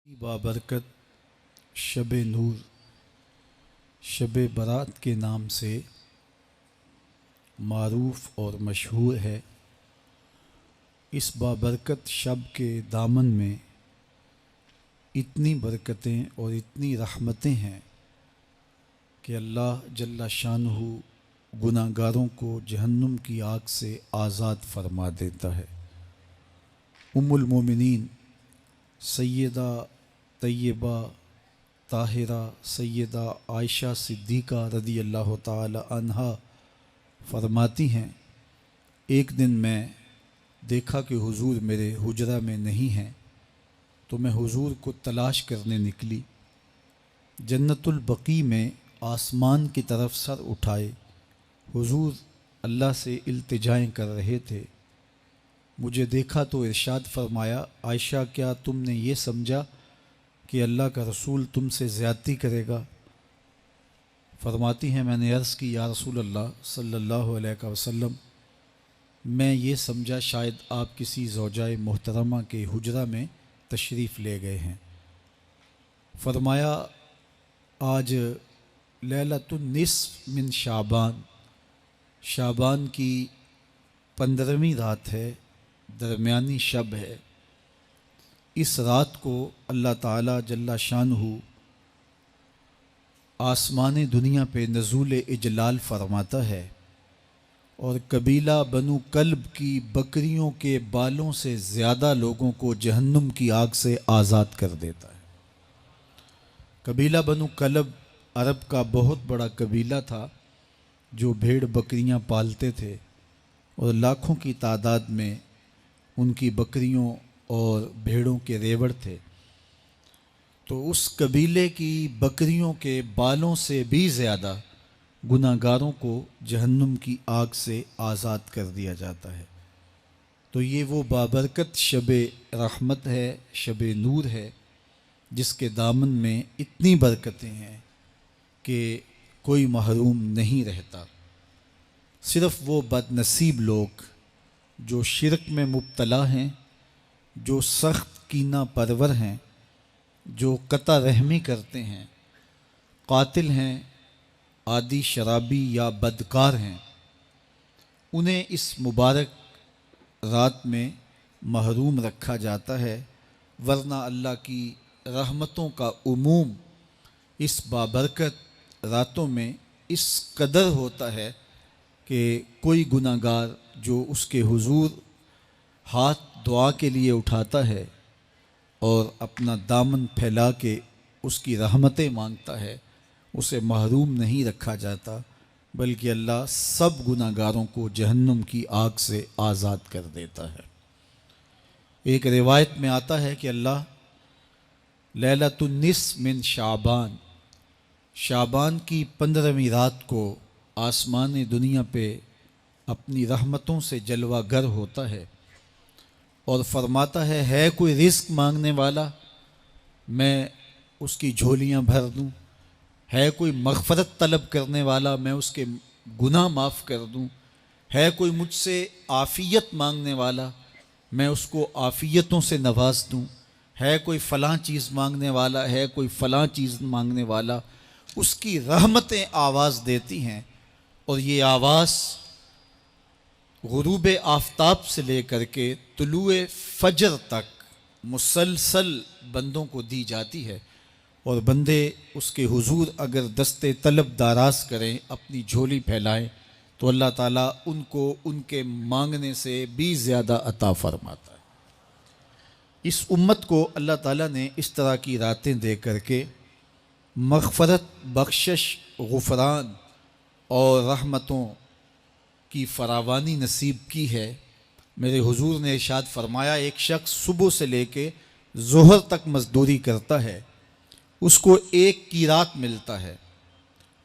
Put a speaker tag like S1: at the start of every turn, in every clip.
S1: بابرکت شب نور شب برات کے نام سے معروف اور مشہور ہے۔ اس بابرکت شب کے دامن میں اتنی برکتیں اور اتنی رحمتیں ہیں کہ اللہ جل شانہ گناہ گاروں کو جہنم کی آگ سے آزاد فرما دیتا ہے۔ ام المومنین سیدہ طیبہ طاہرہ سیدہ عائشہ صدیقہ رضی اللہ تعالی عنہا فرماتی ہیں، ایک دن میں دیکھا کہ حضور میرے حجرہ میں نہیں ہیں، تو میں حضور کو تلاش کرنے نکلی۔ جنت البقیع میں آسمان کی طرف سر اٹھائے حضور اللہ سے التجائیں کر رہے تھے۔ مجھے دیکھا تو ارشاد فرمایا، عائشہ کیا تم نے یہ سمجھا کہ اللہ کا رسول تم سے زیادتی کرے گا؟ فرماتی ہیں میں نے عرض کی یا رسول اللہ صلی اللہ علیہ وسلم، میں یہ سمجھا شاید آپ کسی زوجائے محترمہ کے حجرہ میں تشریف لے گئے ہیں۔ فرمایا آج لیلۃ النصف من شعبان، شعبان کی 15ویں رات ہے، درمیانی شب ہے۔ اس رات کو اللہ تعالیٰ جل شانہ آسمان دنیا پہ نزول اجلال فرماتا ہے اور قبیلہ بنو کلب کی بکریوں کے بالوں سے زیادہ لوگوں کو جہنم کی آگ سے آزاد کر دیتا ہے۔ قبیلہ بنو کلب عرب کا بہت بڑا قبیلہ تھا جو بھیڑ بکریاں پالتے تھے اور لاکھوں کی تعداد میں ان کی بکریوں اور بھیڑوں کے ریوڑ تھے۔ تو اس قبیلے کی بکریوں کے بالوں سے بھی زیادہ گناہ گاروں کو جہنم کی آگ سے آزاد کر دیا جاتا ہے۔ تو یہ وہ بابرکت شب رحمت ہے، شب نور ہے، جس کے دامن میں اتنی برکتیں ہیں کہ کوئی محروم نہیں رہتا۔ صرف وہ بد نصیب لوگ جو شرک میں مبتلا ہیں، جو سخت کینہ پرور ہیں، جو قطع رحمی کرتے ہیں، قاتل ہیں، عادی شرابی یا بدکار ہیں، انہیں اس مبارک رات میں محروم رکھا جاتا ہے، ورنہ اللہ کی رحمتوں کا عموم اس بابرکت راتوں میں اس قدر ہوتا ہے کہ کوئی گناہ گار جو اس کے حضور ہاتھ دعا کے لیے اٹھاتا ہے اور اپنا دامن پھیلا کے اس کی رحمتیں مانگتا ہے، اسے محروم نہیں رکھا جاتا، بلکہ اللہ سب گناہ گاروں کو جہنم کی آگ سے آزاد کر دیتا ہے۔ ایک روایت میں آتا ہے کہ اللہ لیلۃ النصف من شعبان، شعبان کی 15ویں رات کو آسمان دنیا پہ اپنی رحمتوں سے جلوہ گر ہوتا ہے اور فرماتا ہے کوئی رزق مانگنے والا، میں اس کی جھولیاں بھر دوں، ہے کوئی مغفرت طلب کرنے والا، میں اس کے گناہ معاف کر دوں، ہے کوئی مجھ سے عافیت مانگنے والا، میں اس کو عافیتوں سے نواز دوں، ہے کوئی فلاں چیز مانگنے والا، ہے کوئی فلاں چیز مانگنے والا، اس کی رحمتیں آواز دیتی ہیں اور یہ آواز غروب آفتاب سے لے کر کے طلوع فجر تک مسلسل بندوں کو دی جاتی ہے، اور بندے اس کے حضور اگر دست طلب دراز کریں، اپنی جھولی پھیلائیں، تو اللہ تعالیٰ ان کو ان کے مانگنے سے بھی زیادہ عطا فرماتا ہے۔ اس امت کو اللہ تعالیٰ نے اس طرح کی راتیں دے کر کے مغفرت، بخشش، غفران اور رحمتوں کی فراوانی نصیب کی ہے۔ میرے حضور نے ارشاد فرمایا ایک شخص صبح سے لے کے ظہر تک مزدوری کرتا ہے، اس کو ایک قیراط ملتا ہے۔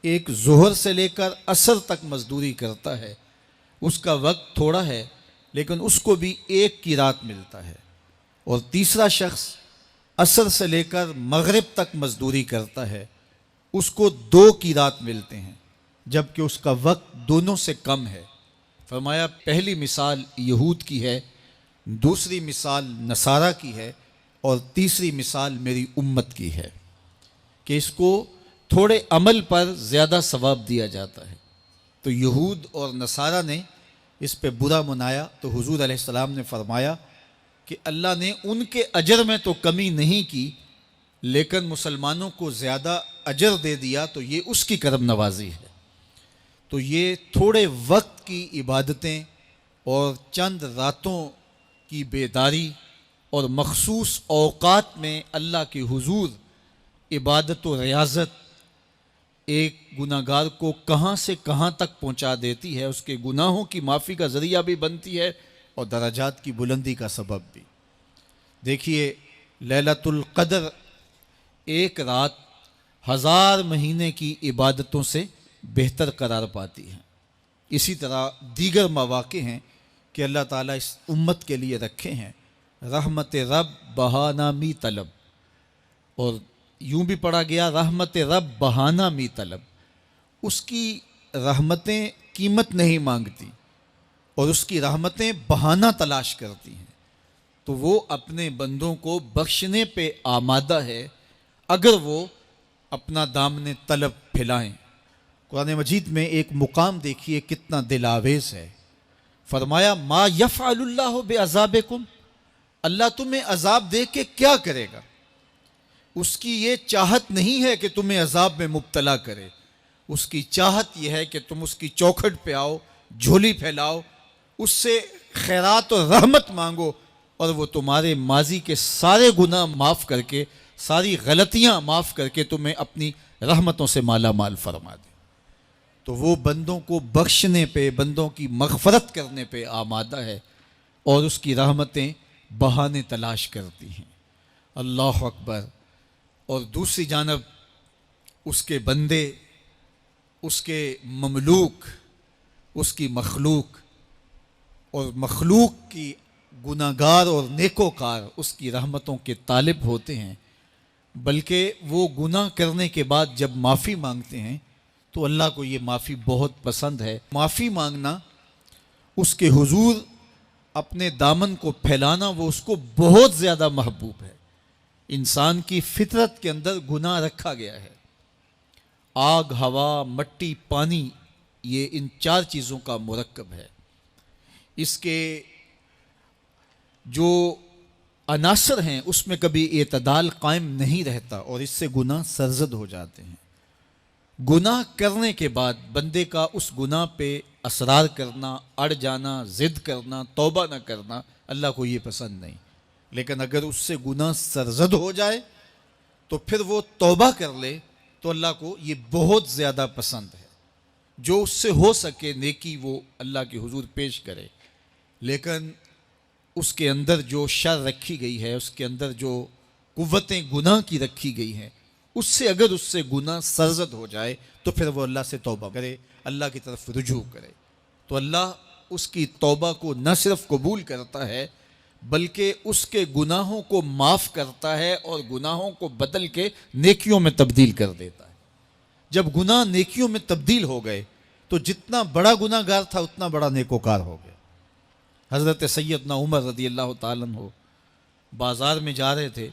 S1: ایک ظہر سے لے کر عصر تک مزدوری کرتا ہے، اس کا وقت تھوڑا ہے لیکن اس کو بھی ایک قیراط ملتا ہے۔ اور تیسرا شخص عصر سے لے کر مغرب تک مزدوری کرتا ہے، اس کو 2 قیراط ملتے ہیں، جبکہ اس کا وقت دونوں سے کم ہے۔ فرمایا پہلی مثال یہود کی ہے، دوسری مثال نصارہ کی ہے، اور تیسری مثال میری امت کی ہے کہ اس کو تھوڑے عمل پر زیادہ ثواب دیا جاتا ہے۔ تو یہود اور نصارہ نے اس پہ برا منایا تو حضور علیہ السلام نے فرمایا کہ اللہ نے ان کے اجر میں تو کمی نہیں کی، لیکن مسلمانوں کو زیادہ اجر دے دیا، تو یہ اس کی کرم نوازی ہے۔ تو یہ تھوڑے وقت کی عبادتیں اور چند راتوں کی بیداری اور مخصوص اوقات میں اللہ کے حضور عبادت و ریاضت ایک گناہ گار کو کہاں سے کہاں تک پہنچا دیتی ہے، اس کے گناہوں کی معافی کا ذریعہ بھی بنتی ہے اور درجات کی بلندی کا سبب بھی۔ دیکھیے، لیلۃ القدر ایک رات 1000 مہینے کی عبادتوں سے بہتر قرار پاتی ہے۔ اسی طرح دیگر مواقع ہیں کہ اللہ تعالیٰ اس امت کے لیے رکھے ہیں، رحمت رب بہانہ می طلب، اور یوں بھی پڑھا گیا رحمت رب بہانہ می طلب۔ اس کی رحمتیں قیمت نہیں مانگتی اور اس کی رحمتیں بہانہ تلاش کرتی ہیں، تو وہ اپنے بندوں کو بخشنے پہ آمادہ ہے اگر وہ اپنا دامن طلب پھیلائیں۔ قرآن مجید میں ایک مقام دیکھیے کتنا دل آویز ہے، فرمایا ما یفعل اللہ بعذابکم، اللہ تمہیں عذاب دے کے کیا کرے گا؟ اس کی یہ چاہت نہیں ہے کہ تمہیں عذاب میں مبتلا کرے، اس کی چاہت یہ ہے کہ تم اس کی چوکھٹ پہ آؤ، جھولی پھیلاؤ، اس سے خیرات و رحمت مانگو، اور وہ تمہارے ماضی کے سارے گناہ معاف کر کے، ساری غلطیاں معاف کر کے تمہیں اپنی رحمتوں سے مالا مال فرما دے۔ تو وہ بندوں کو بخشنے پہ، بندوں کی مغفرت کرنے پہ آمادہ ہے اور اس کی رحمتیں بہانے تلاش کرتی ہیں۔ اللہ اکبر۔ اور دوسری جانب اس کے بندے، اس کے مملوک، اس کی مخلوق، اور مخلوق کی گناہ گار اور نیکوکار اس کی رحمتوں کے طالب ہوتے ہیں، بلکہ وہ گناہ کرنے کے بعد جب معافی مانگتے ہیں تو اللہ کو یہ معافی بہت پسند ہے۔ معافی مانگنا، اس کے حضور اپنے دامن کو پھیلانا، وہ اس کو بہت زیادہ محبوب ہے۔ انسان کی فطرت کے اندر گناہ رکھا گیا ہے۔ آگ، ہوا، مٹی، پانی، یہ ان 4 چیزوں کا مرکب ہے۔ اس کے جو عناصر ہیں اس میں کبھی اعتدال قائم نہیں رہتا اور اس سے گناہ سرزد ہو جاتے ہیں۔ گناہ کرنے کے بعد بندے کا اس گناہ پہ اصرار کرنا، اڑ جانا، ضد کرنا، توبہ نہ کرنا، اللہ کو یہ پسند نہیں۔ لیکن اگر اس سے گناہ سرزد ہو جائے تو پھر وہ توبہ کر لے تو اللہ کو یہ بہت زیادہ پسند ہے۔ جو اس سے ہو سکے نیکی وہ اللہ کے حضور پیش کرے، لیکن اس کے اندر جو شر رکھی گئی ہے، اس کے اندر جو قوتیں گناہ کی رکھی گئی ہیں، اس سے اگر اس سے گناہ سرزد ہو جائے تو پھر وہ اللہ سے توبہ کرے، اللہ کی طرف رجوع کرے، تو اللہ اس کی توبہ کو نہ صرف قبول کرتا ہے بلکہ اس کے گناہوں کو معاف کرتا ہے اور گناہوں کو بدل کے نیکیوں میں تبدیل کر دیتا ہے۔ جب گناہ نیکیوں میں تبدیل ہو گئے تو جتنا بڑا گناہ گار تھا اتنا بڑا نیکوکار ہو گیا۔ حضرت سیدنا عمر رضی اللہ تعالیٰ عنہ بازار میں جا رہے تھے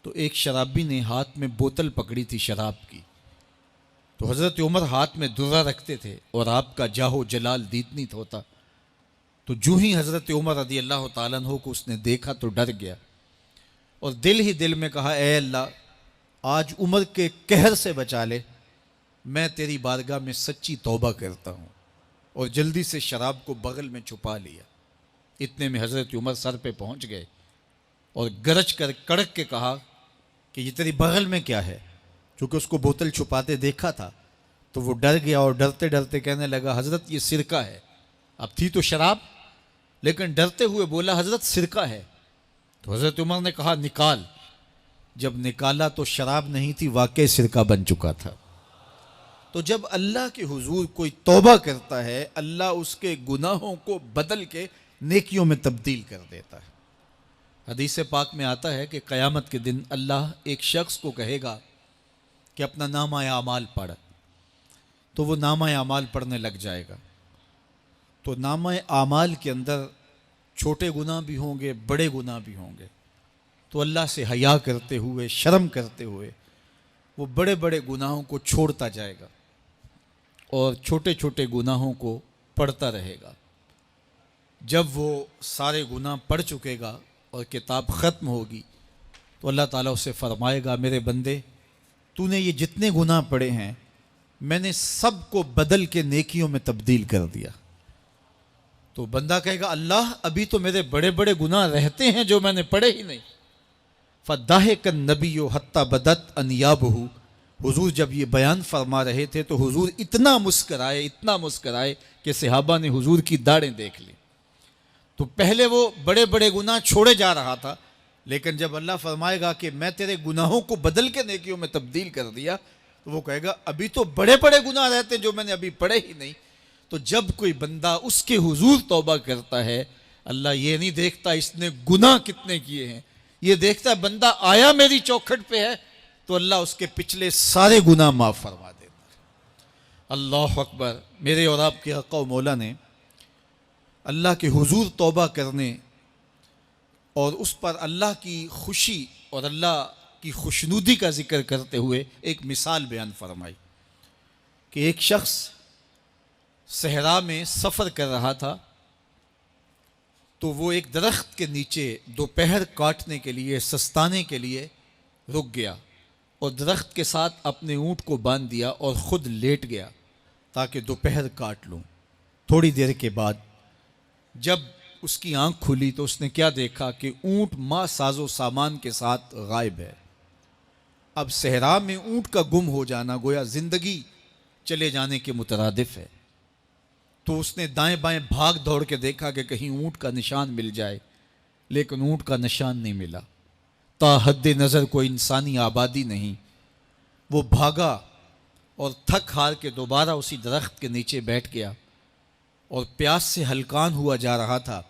S1: تو ایک شرابی نے ہاتھ میں بوتل پکڑی تھی شراب کی، تو حضرت عمر ہاتھ میں درہ رکھتے تھے اور آپ کا جاہ و جلال دیدنیت ہوتا، تو جو ہی حضرت عمر رضی اللہ تعالیٰ عنہ کو اس نے دیکھا تو ڈر گیا اور دل ہی دل میں کہا، اے اللہ آج عمر کے قہر سے بچا لے، میں تیری بارگاہ میں سچی توبہ کرتا ہوں، اور جلدی سے شراب کو بغل میں چھپا لیا۔ اتنے میں حضرت عمر سر پہ پہنچ گئے اور گرج کر کڑک کے کہا کہ یہ تیری بغل میں کیا ہے؟ چونکہ اس کو بوتل چھپاتے دیکھا تھا تو وہ ڈر گیا اور ڈرتے ڈرتے کہنے لگا، حضرت یہ سرکہ ہے۔ اب تھی تو شراب، لیکن ڈرتے ہوئے بولا، حضرت سرکہ ہے۔ تو حضرت عمر نے کہا، نکال۔ جب نکالا تو شراب نہیں تھی، واقعی سرکہ بن چکا تھا۔ تو جب اللہ کے حضور کوئی توبہ کرتا ہے، اللہ اس کے گناہوں کو بدل کے نیکیوں میں تبدیل کر دیتا ہے۔ حدیث پاک میں آتا ہے کہ قیامت کے دن اللہ ایک شخص کو کہے گا کہ اپنا نامہ اعمال پڑھ، تو وہ نامہ اعمال پڑھنے لگ جائے گا۔ تو نامہ اعمال کے اندر چھوٹے گناہ بھی ہوں گے، بڑے گناہ بھی ہوں گے، تو اللہ سے حیا کرتے ہوئے، شرم کرتے ہوئے وہ بڑے بڑے گناہوں کو چھوڑتا جائے گا اور چھوٹے چھوٹے گناہوں کو پڑھتا رہے گا۔ جب وہ سارے گناہ پڑھ چکے گا اور کتاب ختم ہوگی تو اللہ تعالیٰ اسے فرمائے گا، میرے بندے تو نے یہ جتنے گناہ پڑھے ہیں میں نے سب کو بدل کے نیکیوں میں تبدیل کر دیا۔ تو بندہ کہے گا، اللہ ابھی تو میرے بڑے بڑے گناہ رہتے ہیں جو میں نے پڑھے ہی نہیں۔ فَضَحِكَ النَّبِيُّ حَتَّى بَدَتْ أَنْيَابُهُ، حضور جب یہ بیان فرما رہے تھے تو حضور اتنا مسکرائے کہ صحابہ نے حضور کی داڑھیں دیکھ لی۔ تو پہلے وہ بڑے بڑے گناہ چھوڑے جا رہا تھا، لیکن جب اللہ فرمائے گا کہ میں تیرے گناہوں کو بدل کے نیکیوں میں تبدیل کر دیا، تو وہ کہے گا ابھی تو بڑے بڑے گناہ رہتے ہیں جو میں نے ابھی پڑھے ہی نہیں۔ تو جب کوئی بندہ اس کے حضور توبہ کرتا ہے، اللہ یہ نہیں دیکھتا اس نے گناہ کتنے کیے ہیں، یہ دیکھتا ہے بندہ آیا میری چوکھٹ پہ ہے تو اللہ اس کے پچھلے سارے گناہ معاف فرما دیتا ہے۔ اللہ اکبر۔ میرے اور آپ کے آقا و مولا نے اللہ کے حضور توبہ کرنے اور اس پر اللہ کی خوشی اور اللہ کی خوشنودی کا ذکر کرتے ہوئے ایک مثال بیان فرمائی کہ ایک شخص صحرا میں سفر کر رہا تھا تو وہ ایک درخت کے نیچے دوپہر کاٹنے کے لیے، سستانے کے لیے رک گیا اور درخت کے ساتھ اپنے اونٹ کو باندھ دیا اور خود لیٹ گیا تاکہ دوپہر کاٹ لوں۔ تھوڑی دیر کے بعد جب اس کی آنکھ کھلی تو اس نے کیا دیکھا کہ اونٹ ماں ساز و سامان کے ساتھ غائب ہے۔ اب صحرا میں اونٹ کا گم ہو جانا گویا زندگی چلے جانے کے مترادف ہے۔ تو اس نے دائیں بائیں بھاگ دوڑ کے دیکھا کہ کہیں اونٹ کا نشان مل جائے، لیکن اونٹ کا نشان نہیں ملا۔ تا حد نظر کوئی انسانی آبادی نہیں۔ وہ بھاگا اور تھک ہار کے دوبارہ اسی درخت کے نیچے بیٹھ گیا اور پیاس سے ہلکان ہوا جا رہا تھا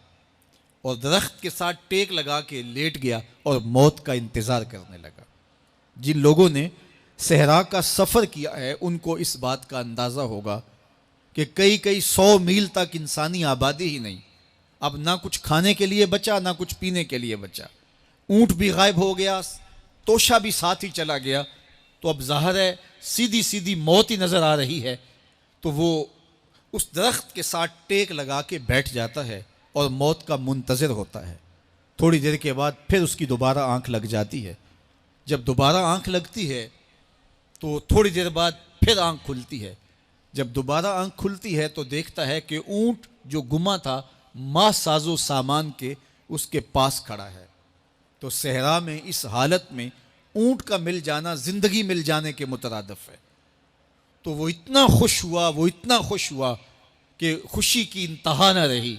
S1: اور درخت کے ساتھ ٹیک لگا کے لیٹ گیا اور موت کا انتظار کرنے لگا۔ جن لوگوں نے صحرا کا سفر کیا ہے ان کو اس بات کا اندازہ ہوگا کہ کئی 100 میل تک انسانی آبادی ہی نہیں، اب نہ کچھ کھانے کے لیے بچا نہ کچھ پینے کے لیے بچا، اونٹ بھی غائب ہو گیا، توشہ بھی ساتھ ہی چلا گیا، تو اب ظاہر ہے سیدھی موت ہی نظر آ رہی ہے۔ تو وہ اس درخت کے ساتھ ٹیک لگا کے بیٹھ جاتا ہے اور موت کا منتظر ہوتا ہے۔ تھوڑی دیر کے بعد پھر اس کی دوبارہ آنکھ لگ جاتی ہے۔ جب دوبارہ آنکھ لگتی ہے تو تھوڑی دیر بعد پھر آنکھ کھلتی ہے۔ جب دوبارہ آنکھ کھلتی ہے تو دیکھتا ہے کہ اونٹ جو گما تھا ماں ساز و سامان کے اس کے پاس کھڑا ہے۔ تو صحرا میں اس حالت میں اونٹ کا مل جانا زندگی مل جانے کے مترادف ہے۔ تو وہ اتنا خوش ہوا کہ خوشی کی انتہا نہ رہی،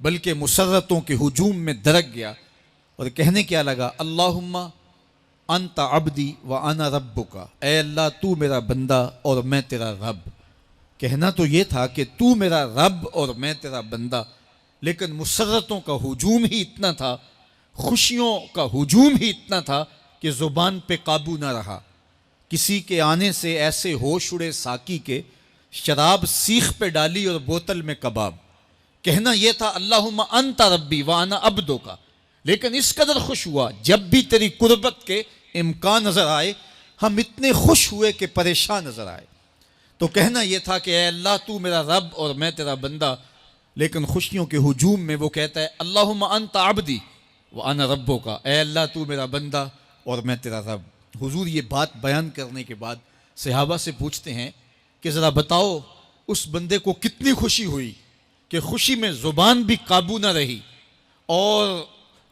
S1: بلکہ مسرتوں کے ہجوم میں درک گیا اور کہنے کیا لگا، اللہم انت عبدی وانا ربک، اے اللہ تو میرا بندہ اور میں تیرا رب۔ کہنا تو یہ تھا کہ تو میرا رب اور میں تیرا بندہ، لیکن مسرتوں کا ہجوم ہی اتنا تھا، خوشیوں کا ہجوم ہی اتنا تھا کہ زبان پہ قابو نہ رہا۔ کسی کے آنے سے ایسے ہوش اڑے ساقی کے، شراب سیخ پہ ڈالی اور بوتل میں کباب۔ کہنا یہ تھا اللہم انت ربی وانا عبدک، لیکن اس قدر خوش ہوا جب بھی تیری قربت کے امکان نظر آئے ہم اتنے خوش ہوئے کہ پریشان نظر آئے۔ تو کہنا یہ تھا کہ اے اللہ تو میرا رب اور میں تیرا بندہ، لیکن خوشیوں کے ہجوم میں وہ کہتا ہے اللہم انت عبدی وانا ربک، اے اللہ تو میرا بندہ اور میں تیرا رب۔ حضور یہ بات بیان کرنے کے بعد صحابہ سے پوچھتے ہیں کہ ذرا بتاؤ اس بندے کو کتنی خوشی ہوئی کہ خوشی میں زبان بھی قابو نہ رہی اور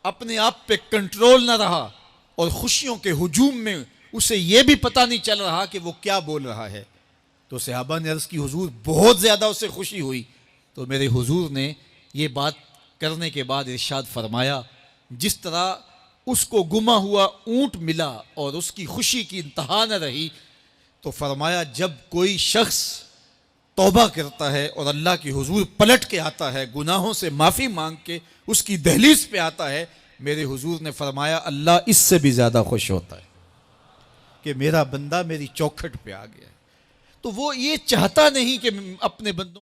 S1: اپنے آپ پہ کنٹرول نہ رہا، اور خوشیوں کے ہجوم میں اسے یہ بھی پتہ نہیں چل رہا کہ وہ کیا بول رہا ہے۔ تو صحابہ نے عرض کی حضور بہت زیادہ اسے خوشی ہوئی۔ تو میرے حضور نے یہ بات کرنے کے بعد ارشاد فرمایا، جس طرح اس کو گما ہوا اونٹ ملا اور اس کی خوشی کی انتہا نہ رہی، تو فرمایا جب کوئی شخص توبہ کرتا ہے اور اللہ کی حضور پلٹ کے آتا ہے، گناہوں سے معافی مانگ کے اس کی دہلیز پہ آتا ہے، میرے حضور نے فرمایا اللہ اس سے بھی زیادہ خوش ہوتا ہے کہ میرا بندہ میری چوکھٹ پہ آ گیا ہے۔ تو وہ یہ چاہتا نہیں کہ اپنے بندوں